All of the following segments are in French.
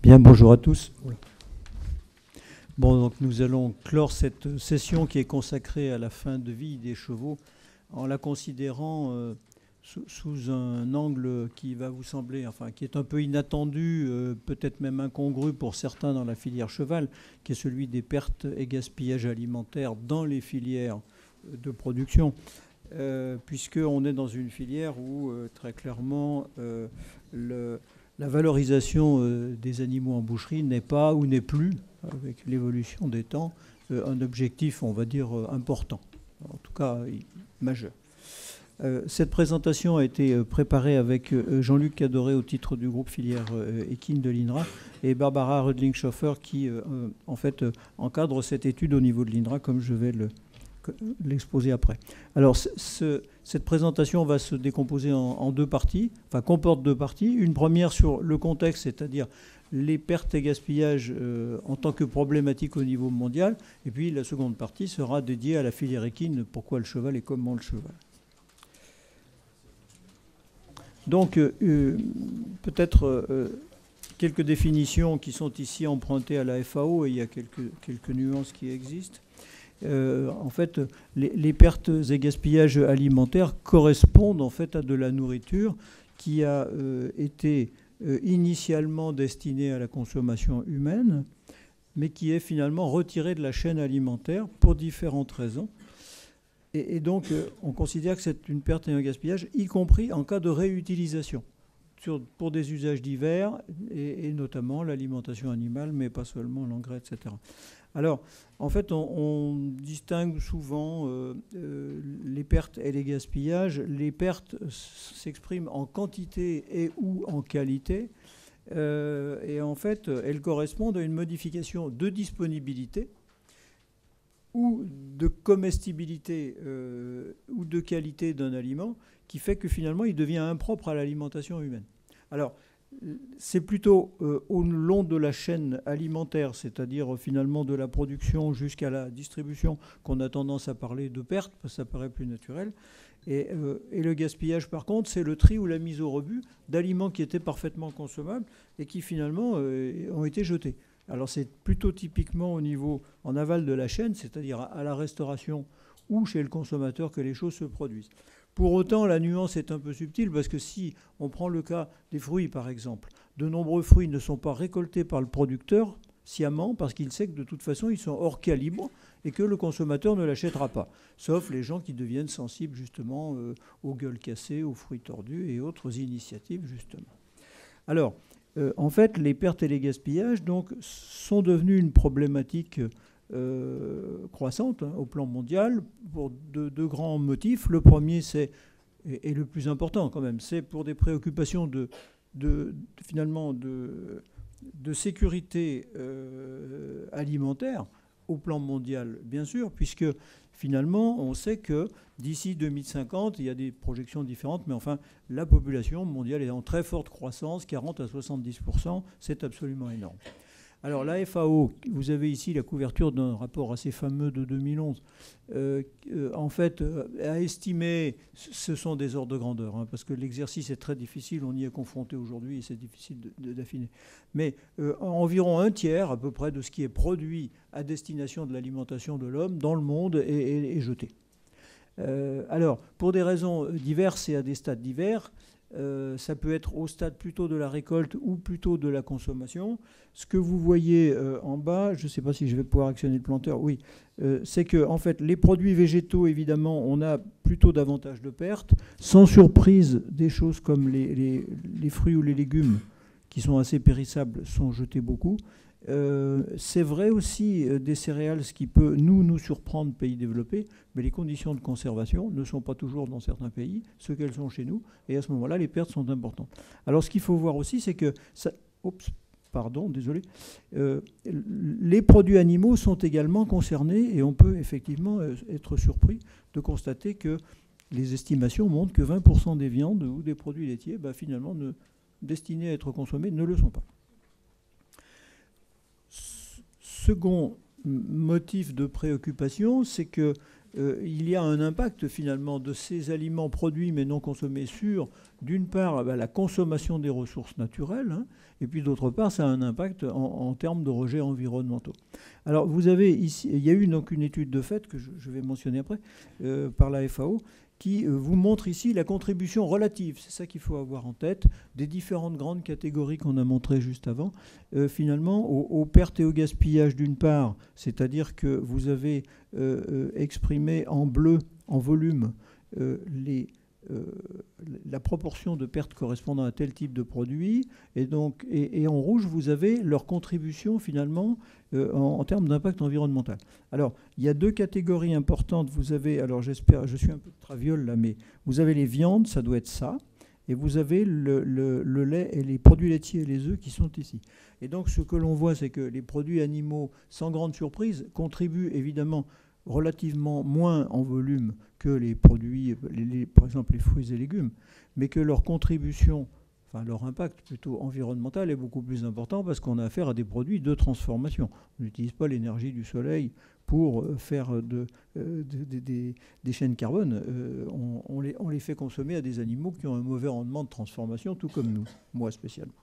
Bien, bonjour à tous. Bon, donc nous allons clore cette session qui est consacrée à la fin de vie des chevaux en la considérant sous un angle qui va vous sembler, enfin, qui est un peu inattendu, peut-être même incongru pour certains dans la filière cheval, qui est celui des pertes et gaspillages alimentaires dans les filières de production, puisqu'on est dans une filière où, très clairement, la valorisation des animaux en boucherie n'est pas ou n'est plus, avec l'évolution des temps, un objectif, on va dire, important, en tout cas majeur. Cette présentation a été préparée avec Jean-Luc Cadoré au titre du groupe filière équine de l'INRA et Barbara Rödling-Schoffer qui, en fait, encadre cette étude au niveau de l'INRA, comme je vais l'exposer après. Alors, cette présentation va se décomposer en deux parties, enfin comporte deux parties. Une première sur le contexte, c'est-à-dire les pertes et gaspillages en tant que problématique au niveau mondial. Et puis la seconde partie sera dédiée à la filière équine, pourquoi le cheval et comment le cheval. Donc, peut-être quelques définitions qui sont ici empruntées à la FAO, et il y a quelques nuances qui existent. En fait, les pertes et gaspillages alimentaires correspondent en fait à de la nourriture qui a été initialement destinée à la consommation humaine, mais qui est finalement retirée de la chaîne alimentaire pour différentes raisons. Et donc, on considère que c'est une perte et un gaspillage, y compris en cas de réutilisation, pour des usages divers, et notamment l'alimentation animale, mais pas seulement l'engrais, etc. Alors, en fait, on distingue souvent les pertes et les gaspillages. Les pertes s'expriment en quantité et ou en qualité. Et en fait, elles correspondent à une modification de disponibilité ou de comestibilité ou de qualité d'un aliment qui fait que finalement, il devient impropre à l'alimentation humaine. Alors, c'est plutôt au long de la chaîne alimentaire, c'est-à-dire finalement de la production jusqu'à la distribution, qu'on a tendance à parler de perte, parce que ça paraît plus naturel. Et le gaspillage, par contre, c'est le tri ou la mise au rebut d'aliments qui étaient parfaitement consommables et qui finalement ont été jetés. Alors c'est plutôt typiquement au niveau en aval de la chaîne, c'est-à-dire à la restauration ou chez le consommateur que les choses se produisent. Pour autant, la nuance est un peu subtile parce que si on prend le cas des fruits, par exemple, de nombreux fruits ne sont pas récoltés par le producteur sciemment parce qu'il sait que de toute façon, ils sont hors calibre et que le consommateur ne l'achètera pas. Sauf les gens qui deviennent sensibles justement aux gueules cassées, aux fruits tordus et autres initiatives, justement. Alors, en fait, les pertes et les gaspillages donc, sont devenus une problématique croissante au plan mondial pour deux grands motifs. Le premier, c'est, et le plus important quand même, c'est pour des préoccupations finalement de sécurité alimentaire au plan mondial, bien sûr, puisque finalement, on sait que d'ici 2050, il y a des projections différentes, mais enfin, la population mondiale est en très forte croissance, 40 à 70%, c'est absolument énorme. Alors la FAO, vous avez ici la couverture d'un rapport assez fameux de 2011, en fait, a estimé, ce sont des ordres de grandeur, hein, parce que l'exercice est très difficile, on y est confronté aujourd'hui et c'est difficile d'affiner, mais environ un tiers à peu près de ce qui est produit à destination de l'alimentation de l'homme dans le monde est jeté. Alors, pour des raisons diverses et à des stades divers, ça peut être au stade plutôt de la récolte ou plutôt de la consommation. Ce que vous voyez en bas, je ne sais pas si je vais pouvoir actionner le planteur, oui, c'est que en fait, les produits végétaux, évidemment, on a plutôt davantage de pertes. Sans surprise, des choses comme les fruits ou les légumes, qui sont assez périssables, sont jetés beaucoup. C'est vrai aussi des céréales, ce qui peut nous surprendre, pays développés, mais les conditions de conservation ne sont pas toujours dans certains pays ce qu'elles sont chez nous, et à ce moment-là, les pertes sont importantes. Alors ce qu'il faut voir aussi, c'est que les produits animaux sont également concernés, et on peut effectivement être surpris de constater que les estimations montrent que 20% des viandes ou des produits laitiers, finalement, destinés à être consommés, ne le sont pas. Second motif de préoccupation, c'est que il y a un impact finalement de ces aliments produits mais non consommés sur, d'une part, la consommation des ressources naturelles, hein, et puis d'autre part, ça a un impact en termes de rejets environnementaux. Alors vous avez ici, il y a eu donc une étude de fait que je vais mentionner après, par la FAO, qui vous montre ici la contribution relative, c'est ça qu'il faut avoir en tête, des différentes grandes catégories qu'on a montrées juste avant, finalement aux pertes et au gaspillage d'une part, c'est-à-dire que vous avez exprimé en bleu, en volume, la proportion de pertes correspondant à tel type de produit, et en rouge, vous avez leur contribution finalement en termes d'impact environnemental. Alors, il y a deux catégories importantes. Vous avez, alors j'espère, je suis un peu de traviole là, mais vous avez les viandes, ça doit être ça, et vous avez le lait et les produits laitiers et les œufs qui sont ici. Et donc, ce que l'on voit, c'est que les produits animaux, sans grande surprise, contribuent évidemment relativement moins en volume que les produits, par exemple les fruits et légumes, mais que leur contribution, enfin leur impact plutôt environnemental est beaucoup plus important parce qu'on a affaire à des produits de transformation. On n'utilise pas l'énergie du soleil pour faire des chaînes carbone. On les fait consommer à des animaux qui ont un mauvais rendement de transformation, tout comme nous, moi spécialement.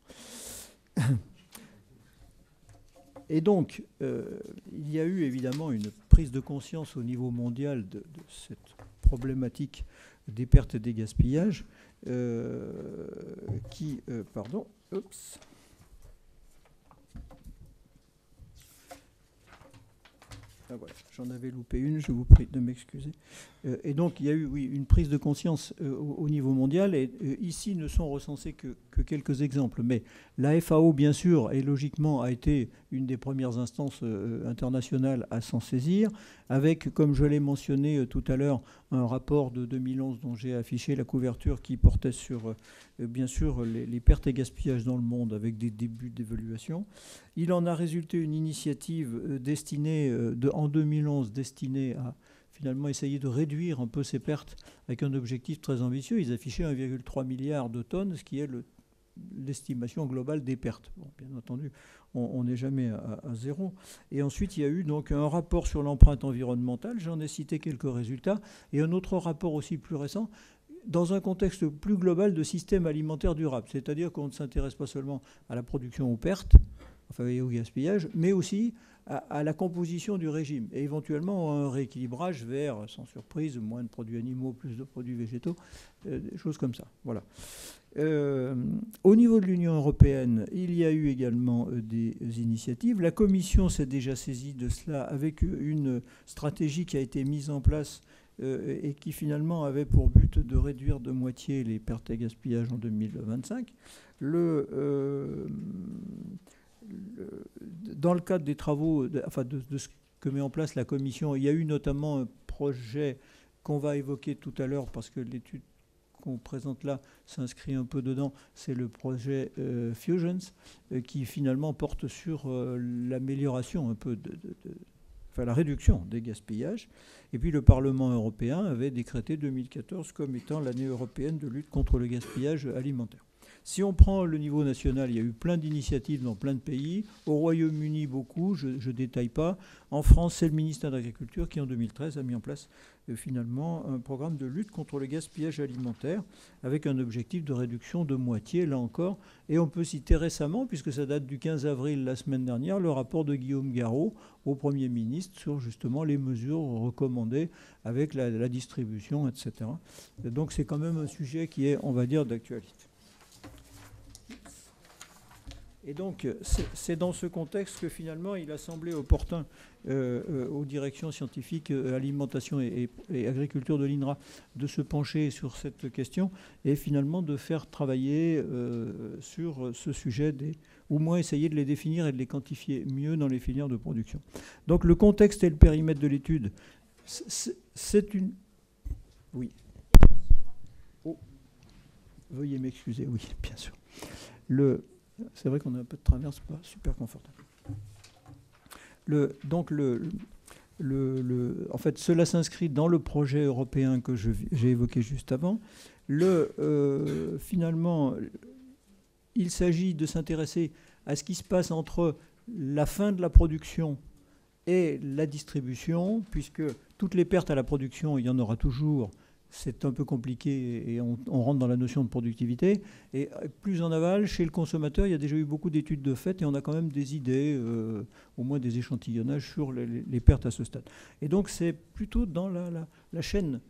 Et donc, il y a eu évidemment une prise de conscience au niveau mondial de cette problématique des pertes et des gaspillages pardon, oups. Ah, voilà, j'en avais loupé une, je vous prie de m'excuser. Et donc, il y a eu, oui, une prise de conscience au niveau mondial. Et ici, ne sont recensés que quelques exemples. Mais la FAO, bien sûr, et logiquement, a été une des premières instances internationales à s'en saisir, avec, comme je l'ai mentionné tout à l'heure, un rapport de 2011 dont j'ai affiché la couverture qui portait sur, bien sûr, les pertes et gaspillages dans le monde, avec des débuts d'évaluation. Il en a résulté une initiative destinée, en 2011, destinée à finalement essayer de réduire un peu ces pertes avec un objectif très ambitieux. Ils affichaient 1,3 milliard de tonnes, ce qui est l'estimation globale des pertes. Bon, bien entendu, on n'est jamais à zéro. Et ensuite, il y a eu donc un rapport sur l'empreinte environnementale. J'en ai cité quelques résultats. Et un autre rapport aussi plus récent, dans un contexte plus global de système alimentaire durable. C'est-à-dire qu'on ne s'intéresse pas seulement à la production aux pertes, enfin et au gaspillage, mais aussi à la composition du régime et éventuellement un rééquilibrage vers, sans surprise, moins de produits animaux, plus de produits végétaux, des choses comme ça. Voilà. Au niveau de l'Union européenne, il y a eu également des initiatives. La Commission s'est déjà saisie de cela avec une stratégie qui a été mise en place et qui finalement avait pour but de réduire de moitié les pertes et gaspillages en 2025. Dans le cadre des travaux, de ce que met en place la Commission, il y a eu notamment un projet qu'on va évoquer tout à l'heure parce que l'étude qu'on présente là s'inscrit un peu dedans, c'est le projet Fusions qui finalement porte sur l'amélioration un peu enfin la réduction des gaspillages. Et puis le Parlement européen avait décrété 2014 comme étant l'année européenne de lutte contre le gaspillage alimentaire. Si on prend le niveau national, il y a eu plein d'initiatives dans plein de pays. Au Royaume-Uni, beaucoup, je ne détaille pas. En France, c'est le ministère de l'Agriculture qui, en 2013, a mis en place finalement un programme de lutte contre le gaspillage alimentaire avec un objectif de réduction de moitié, là encore. Et on peut citer récemment, puisque ça date du 15 avril, la semaine dernière, le rapport de Guillaume Garot au Premier ministre sur justement les mesures recommandées avec la distribution, etc. Et donc c'est quand même un sujet qui est, on va dire, d'actualité. Et donc, c'est dans ce contexte que finalement, il a semblé opportun aux directions scientifiques alimentation et agriculture de l'INRA de se pencher sur cette question et finalement de faire travailler sur ce sujet, au moins essayer de les définir et de les quantifier mieux dans les filières de production. Donc, le contexte et le périmètre de l'étude, c'est une... Oui. Oh. Veuillez m'excuser, oui, bien sûr. C'est vrai qu'on a un peu de travers, c'est pas super confortable. En fait, cela s'inscrit dans le projet européen que j'ai évoqué juste avant. Finalement, il s'agit de s'intéresser à ce qui se passe entre la fin de la production et la distribution, puisque toutes les pertes à la production, il y en aura toujours. C'est un peu compliqué et on rentre dans la notion de productivité. Et plus en aval, chez le consommateur, il y a déjà eu beaucoup d'études de fait et on a quand même des idées, au moins des échantillonnages sur les pertes à ce stade. Et donc c'est plutôt dans la chaîne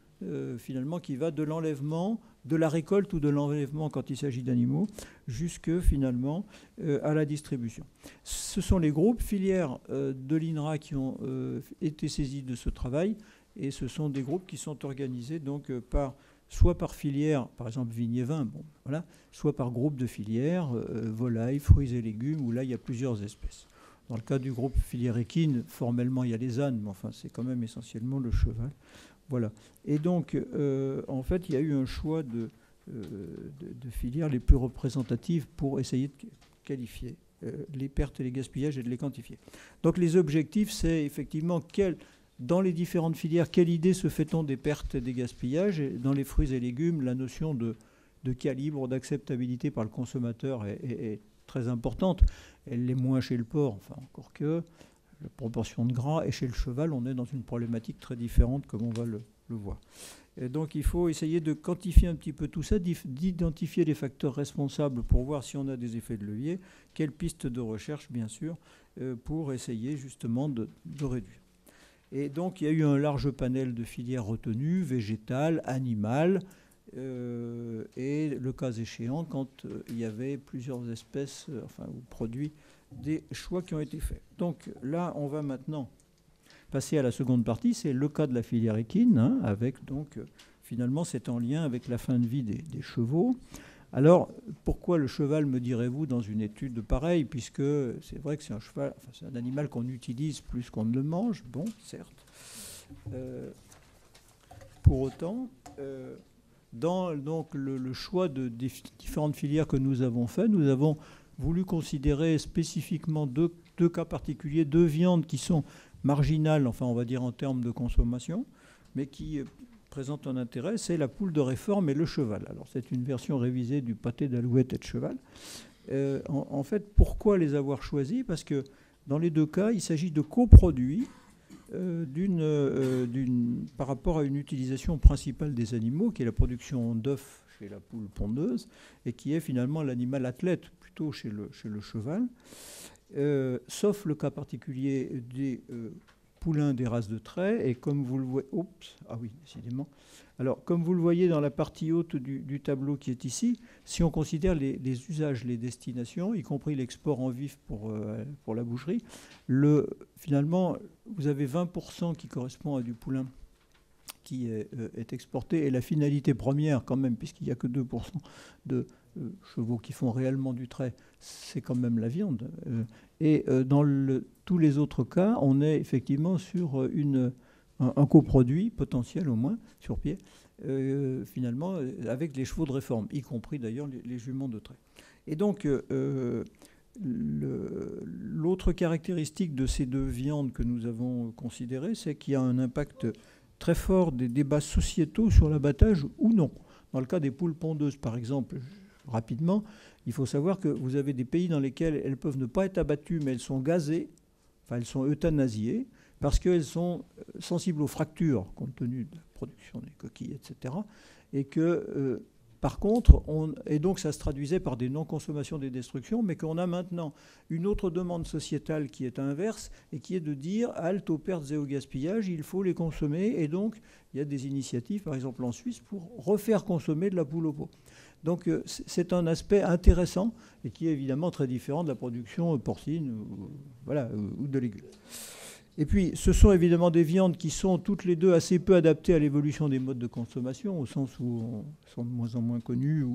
finalement qui va de l'enlèvement, de la récolte ou de l'enlèvement quand il s'agit d'animaux, jusque finalement à la distribution. Ce sont les groupes filières de l'INRA qui ont été saisis de ce travail. Et ce sont des groupes qui sont organisés donc soit par filière, par exemple vigne et vin, bon, voilà, soit par groupe de filières, volailles, fruits et légumes, où là il y a plusieurs espèces. Dans le cas du groupe filière équine, formellement il y a les ânes, mais enfin c'est quand même essentiellement le cheval. Voilà. Et donc en fait il y a eu un choix de filières les plus représentatives pour essayer de qualifier les pertes et les gaspillages et de les quantifier. Donc les objectifs, c'est effectivement dans les différentes filières, quelle idée se fait-on des pertes et des gaspillages? Et dans les fruits et légumes, la notion de calibre, d'acceptabilité par le consommateur est très importante. Elle l'est moins chez le porc, enfin encore que la proportion de gras. Et chez le cheval, on est dans une problématique très différente, comme on va le voir. Et donc il faut essayer de quantifier un petit peu tout ça, d'identifier les facteurs responsables pour voir si on a des effets de levier, quelles pistes de recherche, bien sûr, pour essayer justement de réduire. Et donc, il y a eu un large panel de filières retenues, végétales, animales, et le cas échéant, quand il y avait plusieurs espèces, ou produits, des choix qui ont été faits. Donc là, on va maintenant passer à la seconde partie, c'est le cas de la filière équine, hein, avec donc, finalement, c'est en lien avec la fin de vie des chevaux. Alors, pourquoi le cheval, me direz-vous, dans une étude pareille, puisque c'est vrai que c'est un cheval, c'est un animal qu'on utilise plus qu'on ne le mange, bon, certes. Pour autant, dans donc, le choix des différentes filières que nous avons fait, nous avons voulu considérer spécifiquement deux cas particuliers, deux viandes qui sont marginales, enfin on va dire en termes de consommation, mais qui présente un intérêt, c'est la poule de réforme et le cheval. Alors c'est une version révisée du pâté d'alouette et de cheval. En fait, pourquoi les avoir choisis? Parce que dans les deux cas, il s'agit de coproduits par rapport à une utilisation principale des animaux, qui est la production d'œufs chez la poule pondeuse, et qui est finalement l'animal athlète, plutôt chez le cheval, sauf le cas particulier des poulains des races de trait, et comme vous le voyez, décidément. Alors, comme vous le voyez dans la partie haute du tableau qui est ici, si on considère les usages, les destinations, y compris l'export en vif pour la boucherie, finalement, vous avez 20% qui correspond à du poulain qui est exporté, et la finalité première, quand même, puisqu'il n'y a que 2% de chevaux qui font réellement du trait, c'est quand même la viande. Et dans tous les autres cas, on est effectivement sur un coproduit potentiel au moins sur pied, finalement avec les chevaux de réforme, y compris d'ailleurs les juments de trait. Et donc l'autre caractéristique de ces deux viandes que nous avons considérées, c'est qu'il y a un impact très fort des débats sociétaux sur l'abattage ou non. Dans le cas des poules pondeuses, par exemple, rapidement, il faut savoir que vous avez des pays dans lesquels elles peuvent ne pas être abattues, mais elles sont gazées, enfin elles sont euthanasiées, parce qu'elles sont sensibles aux fractures, compte tenu de la production des coquilles, etc. Et que, par contre, et donc ça se traduisait par des non-consommations, des destructions, mais qu'on a maintenant une autre demande sociétale qui est inverse, et qui est de dire halte aux pertes et au gaspillage, il faut les consommer, et donc il y a des initiatives, par exemple en Suisse, pour refaire consommer de la poule au pot. Donc c'est un aspect intéressant, et qui est évidemment très différent de la production porcine ou de légumes. Et puis, ce sont évidemment des viandes qui sont toutes les deux assez peu adaptées à l'évolution des modes de consommation, au sens où elles sont de moins en moins connues.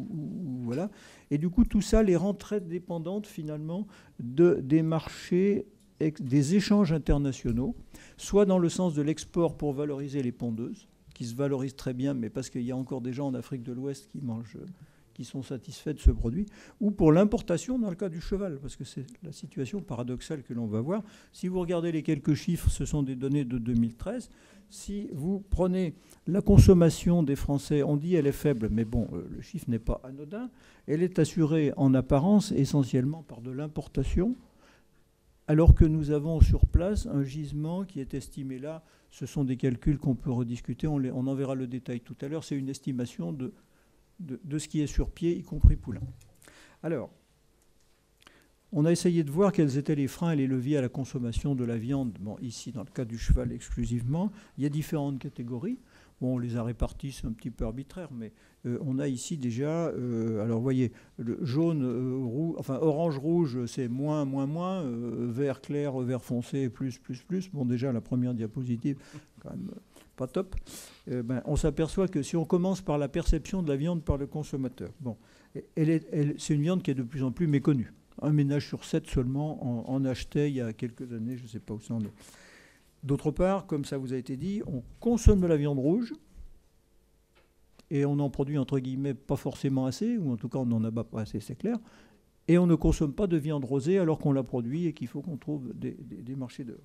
Voilà. Et du coup, tout ça les rend très dépendantes, finalement, des marchés, des échanges internationaux, soit dans le sens de l'export pour valoriser les pondeuses, qui se valorisent très bien, mais parce qu'il y a encore des gens en Afrique de l'Ouest qui sont satisfaits de ce produit, ou pour l'importation dans le cas du cheval, parce que c'est la situation paradoxale que l'on va voir. Si vous regardez les quelques chiffres, ce sont des données de 2013. Si vous prenez la consommation des Français, on dit elle est faible, mais bon, le chiffre n'est pas anodin. Elle est assurée en apparence essentiellement par de l'importation alors que nous avons sur place un gisement qui est estimé là. Ce sont des calculs qu'on peut rediscuter, on en verra le détail tout à l'heure. C'est une estimation de ce qui est sur pied, y compris poulain. Alors, on a essayé de voir quels étaient les freins et les leviers à la consommation de la viande. Bon, ici, dans le cas du cheval exclusivement, il y a différentes catégories. Bon, on les a répartis, c'est un petit peu arbitraire, mais on a ici déjà, alors vous voyez, le jaune, orange, rouge, c'est moins, vert clair, vert foncé, plus. Bon, déjà, la première diapositive, quand même pas top. On s'aperçoit que si on commence par la perception de la viande par le consommateur, bon, c'est une viande qui est de plus en plus méconnue. Un ménage sur 7 seulement en achetait il y a quelques années, je ne sais pas où ça en est. D'autre part, comme ça vous a été dit, on consomme de la viande rouge et on en produit entre guillemets pas forcément assez, ou en tout cas on n'en abat pas assez, c'est clair. Et on ne consomme pas de viande rosée alors qu'on la produit et qu'il faut qu'on trouve des marchés dehors.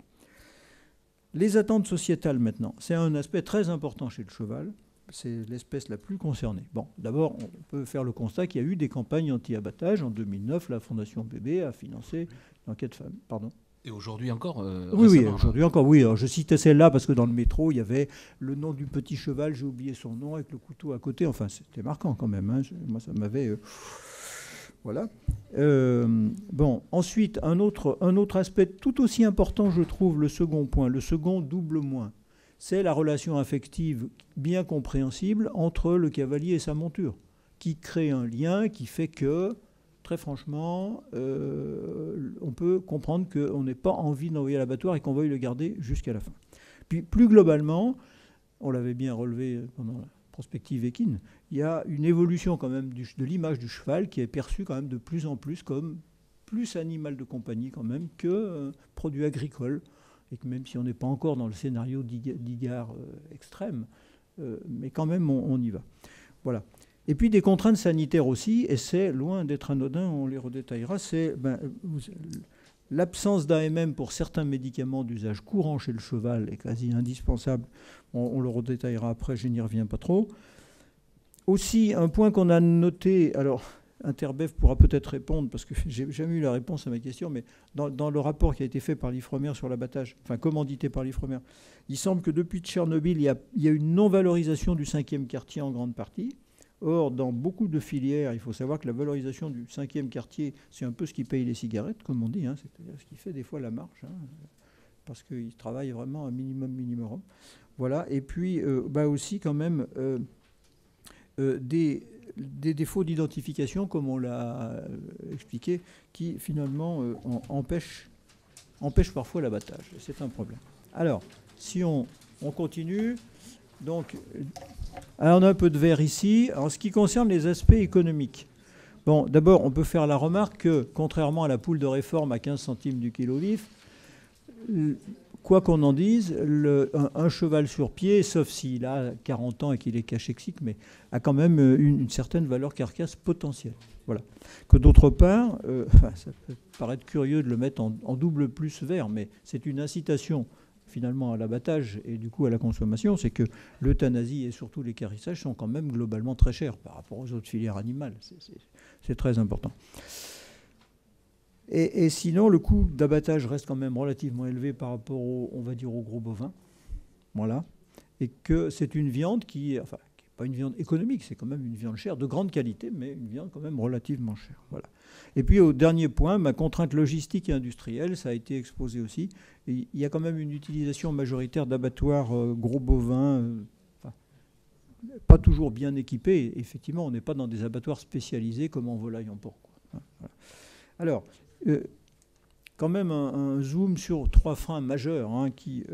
Les attentes sociétales maintenant, c'est un aspect très important chez le cheval. C'est l'espèce la plus concernée. Bon, d'abord, on peut faire le constat qu'il y a eu des campagnes anti-abattage. En 2009, la Fondation BB a financé l'enquête femme. Pardon. Et aujourd'hui encore Oui, aujourd'hui encore, oui. Alors, je citais celle-là parce que dans le métro, il y avait le nom du petit cheval, j'ai oublié son nom, avec le couteau à côté. Enfin, c'était marquant quand même. Hein. Moi, ça m'avait... Voilà. Bon, ensuite, un autre aspect tout aussi important, je trouve, le second point, le second double moins. C'est la relation affective bien compréhensible entre le cavalier et sa monture, qui crée un lien qui fait que, très franchement, on peut comprendre qu'on n'ait pas envie d'envoyer à l'abattoir et qu'on veuille le garder jusqu'à la fin. Puis plus globalement, on l'avait bien relevé pendant la prospective équine, il y a une évolution quand même de l'image du cheval qui est perçue quand même de plus en plus comme plus animal de compagnie quand même que produit agricole. Et que même si on n'est pas encore dans le scénario d'Igard extrême, mais quand même on y va. Voilà. Et puis des contraintes sanitaires aussi, et c'est loin d'être anodin, on les redétaillera, c'est l'absence d'AMM pour certains médicaments d'usage courant chez le cheval est quasi indispensable. On le redétaillera après, je n'y reviens pas trop. Aussi, un point qu'on a noté, alors... Interbev pourra peut-être répondre, parce que j'ai jamais eu la réponse à ma question, mais dans le rapport qui a été fait par l'Ifremer sur l'abattage, enfin commandité par l'Ifremer, il semble que depuis Tchernobyl, il y a une non-valorisation du 5e quartier en grande partie. Or, dans beaucoup de filières, il faut savoir que la valorisation du 5e quartier, c'est un peu ce qui paye les cigarettes, comme on dit, hein, c'est-à-dire ce qui fait des fois la marche, hein, parce qu'ils travaillent vraiment un minimum. Voilà, et puis aussi quand même des défauts d'identification, comme on l'a expliqué, qui finalement empêchent parfois l'abattage. C'est un problème. Alors, si on continue, donc, alors on a un peu de vert ici. En ce qui concerne les aspects économiques, bon, d'abord, on peut faire la remarque que, contrairement à la poule de réforme à 15 centimes du kilo vif, quoi qu'on en dise, un cheval sur pied, sauf s'il a 40 ans et qu'il est cachéxique, mais a quand même une certaine valeur carcasse potentielle. Voilà. Que d'autre part, ça peut paraître curieux de le mettre en double plus vert, mais c'est une incitation finalement à l'abattage et du coup à la consommation, c'est que l'euthanasie et surtout l'équarrissage sont quand même globalement très chers par rapport aux autres filières animales. C'est très important. Et sinon, le coût d'abattage reste quand même relativement élevé par rapport on va dire, aux gros bovins. Voilà. Et que c'est une viande qui n'est pas une viande économique, c'est quand même une viande chère, de grande qualité, mais une viande quand même relativement chère. Voilà. Et puis, au dernier point, ma contrainte logistique et industrielle, ça a été exposé aussi. Et il y a quand même une utilisation majoritaire d'abattoirs gros bovins, pas toujours bien équipés. Effectivement, on n'est pas dans des abattoirs spécialisés comme en volaille, en porc. Voilà. Alors, quand même un zoom sur 3 freins majeurs qui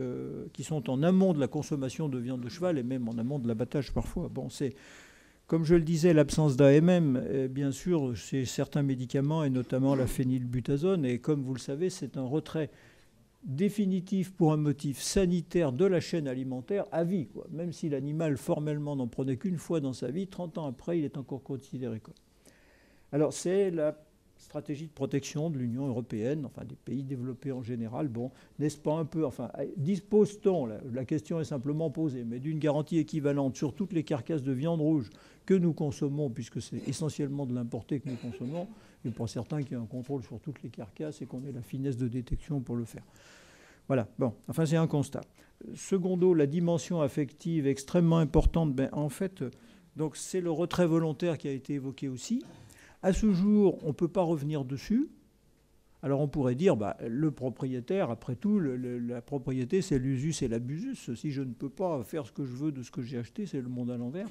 sont en amont de la consommation de viande de cheval et même en amont de l'abattage parfois. Bon, c'est, comme je le disais, l'absence d'AMM, bien sûr, chez certains médicaments et notamment la phénylbutazone. Et comme vous le savez, c'est un retrait définitif pour un motif sanitaire de la chaîne alimentaire à vie, quoi. Même si l'animal formellement n'en prenait qu'une fois dans sa vie, 30 ans après, il est encore considéré comme. Alors, c'est la stratégie de protection de l'Union européenne, enfin des pays développés en général. Bon, n'est-ce pas un peu, enfin, dispose-t-on, la question est simplement posée, mais d'une garantie équivalente sur toutes les carcasses de viande rouge que nous consommons, puisque c'est essentiellement de l'importé que nous consommons, qu'il n'est pas certain qu'il y ait un contrôle sur toutes les carcasses et qu'on ait la finesse de détection pour le faire. Voilà, bon, enfin c'est un constat. Secondo, la dimension affective extrêmement importante, ben, en fait, donc c'est le retrait volontaire qui a été évoqué aussi. À ce jour, on ne peut pas revenir dessus. Alors on pourrait dire, bah, le propriétaire, après tout, la propriété c'est l'usus et l'abusus. Si je ne peux pas faire ce que je veux de ce que j'ai acheté, c'est le monde à l'envers.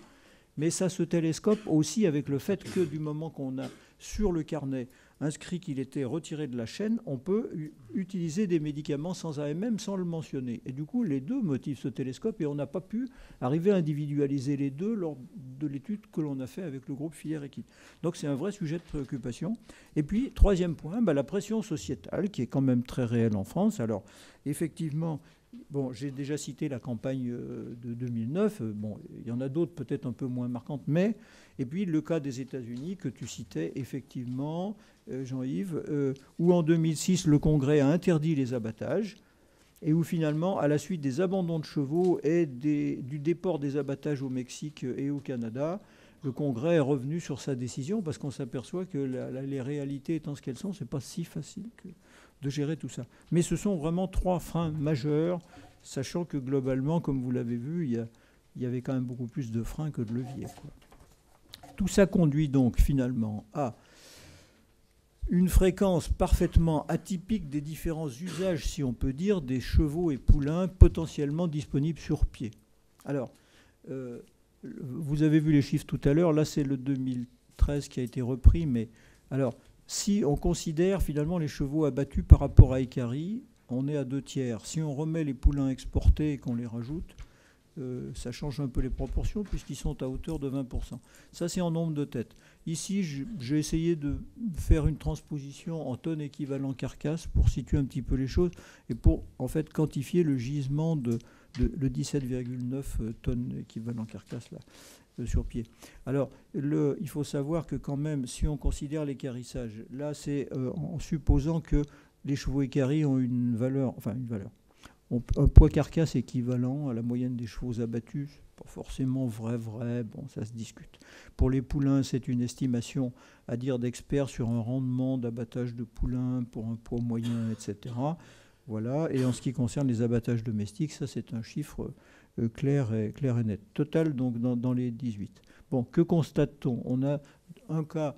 Mais ça se télescope aussi avec le fait que du moment qu'on a sur le carnet inscrit qu'il était retiré de la chaîne, on peut utiliser des médicaments sans AMM sans le mentionner. Et du coup, les deux motifs se télescopent et on n'a pas pu arriver à individualiser les deux lors de l'étude que l'on a fait avec le groupe Filière Équine. Donc c'est un vrai sujet de préoccupation. Et puis, troisième point, la pression sociétale qui est quand même très réelle en France. Alors, effectivement, bon, j'ai déjà cité la campagne de 2009. Bon, il y en a d'autres peut-être un peu moins marquantes, mais... Et puis le cas des États-Unis que tu citais effectivement, Jean-Yves, où en 2006, le Congrès a interdit les abattages et où finalement, à la suite des abandons de chevaux et du déport des abattages au Mexique et au Canada, le Congrès est revenu sur sa décision parce qu'on s'aperçoit que les réalités étant ce qu'elles sont, ce n'est pas si facile de gérer tout ça. Mais ce sont vraiment trois freins majeurs, sachant que globalement, comme vous l'avez vu, il y avait quand même beaucoup plus de freins que de leviers, quoi. Tout ça conduit donc finalement à une fréquence parfaitement atypique des différents usages, si on peut dire, des chevaux et poulains potentiellement disponibles sur pied. Alors, vous avez vu les chiffres tout à l'heure, là c'est le 2013 qui a été repris, mais alors, si on considère finalement les chevaux abattus par rapport à Icari, on est à 2/3. Si on remet les poulains exportés et qu'on les rajoute, ça change un peu les proportions puisqu'ils sont à hauteur de 20%. Ça, c'est en nombre de têtes. Ici, j'ai essayé de faire une transposition en tonnes équivalent carcasse pour situer un petit peu les choses et pour, en fait, quantifier le gisement de 17,9 tonnes équivalent carcasse là, sur pied. Alors, il faut savoir que quand même, si on considère l'équarrissage, là, c'est en supposant que les chevaux équarris ont une valeur, un poids carcasse équivalent à la moyenne des chevaux abattus, pas forcément vrai, bon, ça se discute. Pour les poulains, c'est une estimation à dire d'experts sur un rendement d'abattage de poulains pour un poids moyen, etc. Voilà. Et en ce qui concerne les abattages domestiques, ça c'est un chiffre clair et net. Total donc dans les 18. Bon, que constate-t-on? On a un cas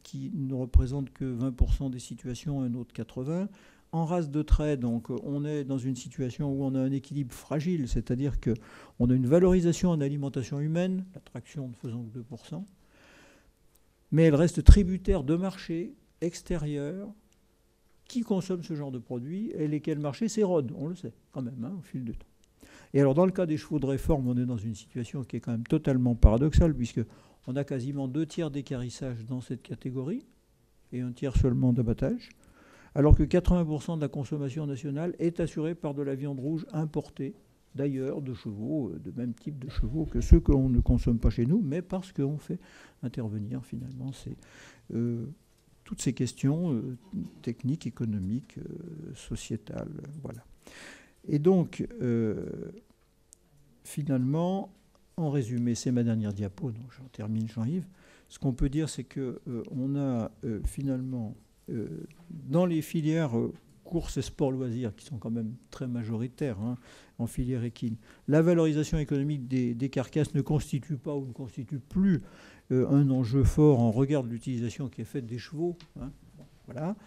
qui ne représente que 20% des situations, un autre 80%. En race de trait, donc, on est dans une situation où on a un équilibre fragile, c'est-à-dire qu'on a une valorisation en alimentation humaine, la traction ne faisant que 2%, mais elle reste tributaire de marchés extérieurs qui consomment ce genre de produits et lesquels marchés s'érodent, on le sait quand même, au fil du temps. Et alors dans le cas des chevaux de réforme, on est dans une situation qui est quand même totalement paradoxale, puisqu'on a quasiment 2/3 d'équarrissage dans cette catégorie et 1/3 seulement d'abattage, alors que 80% de la consommation nationale est assurée par de la viande rouge importée, d'ailleurs, de chevaux, de même type de chevaux que ceux qu'on ne consomme pas chez nous, mais parce qu'on fait intervenir finalement toutes ces questions techniques, économiques, sociétales, voilà. Et donc, finalement, en résumé, c'est ma dernière diapo, donc j'en termine, Jean-Yves. Ce qu'on peut dire, c'est qu'on a finalement... dans les filières courses et sport loisirs, qui sont quand même très majoritaires en filière équine, la valorisation économique des carcasses ne constitue pas ou ne constitue plus un enjeu fort en regard de l'utilisation qui est faite des chevaux. Voilà.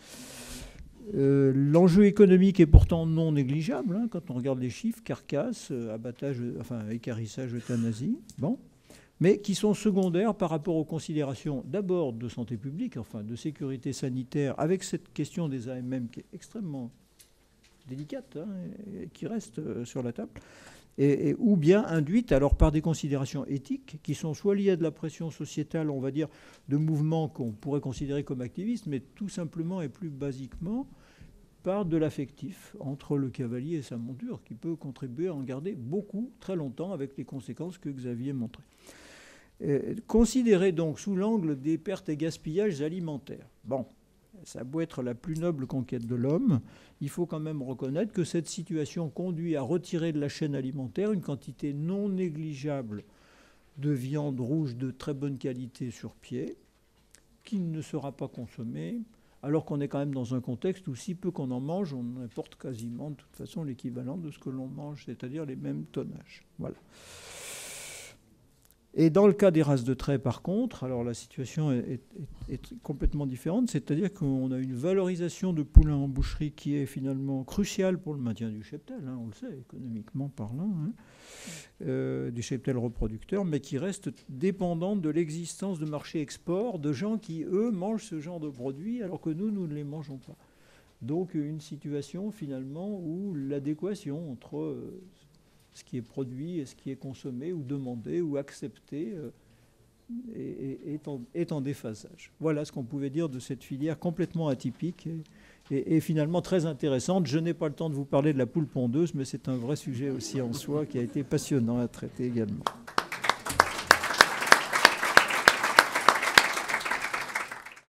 L'enjeu économique est pourtant non négligeable quand on regarde les chiffres, carcasse, abattage, équarrissage, euthanasie. Bon. Mais qui sont secondaires par rapport aux considérations d'abord de santé publique, de sécurité sanitaire, avec cette question des AMM qui est extrêmement délicate, et qui reste sur la table, ou bien induite alors par des considérations éthiques qui sont soit liées à de la pression sociétale, on va dire, de mouvements qu'on pourrait considérer comme activistes, mais tout simplement et plus basiquement par de l'affectif entre le cavalier et sa monture, qui peut contribuer à en garder beaucoup, très longtemps, avec les conséquences que Xavier montrait. Considéré donc sous l'angle des pertes et gaspillages alimentaires. Bon, ça a beau être la plus noble conquête de l'homme, il faut quand même reconnaître que cette situation conduit à retirer de la chaîne alimentaire une quantité non négligeable de viande rouge de très bonne qualité sur pied, qui ne sera pas consommé, alors qu'on est quand même dans un contexte où si peu qu'on en mange, on importe quasiment de toute façon l'équivalent de ce que l'on mange, c'est-à-dire les mêmes tonnages. Voilà. Et dans le cas des races de trait, par contre, alors la situation est complètement différente, c'est-à-dire qu'on a une valorisation de poulains en boucherie qui est finalement cruciale pour le maintien du cheptel, hein, on le sait, économiquement parlant, hein, du cheptel reproducteur, mais qui reste dépendante de l'existence de marchés export, de gens qui, eux, mangent ce genre de produits, alors que nous ne les mangeons pas. Donc une situation, finalement, où l'adéquation entre ce qui est produit et ce qui est consommé ou demandé ou accepté est en déphasage. Voilà ce qu'on pouvait dire de cette filière complètement atypique et finalement très intéressante. Je n'ai pas le temps de vous parler de la poule pondeuse, mais c'est un vrai sujet aussi en soi qui a été passionnant à traiter également.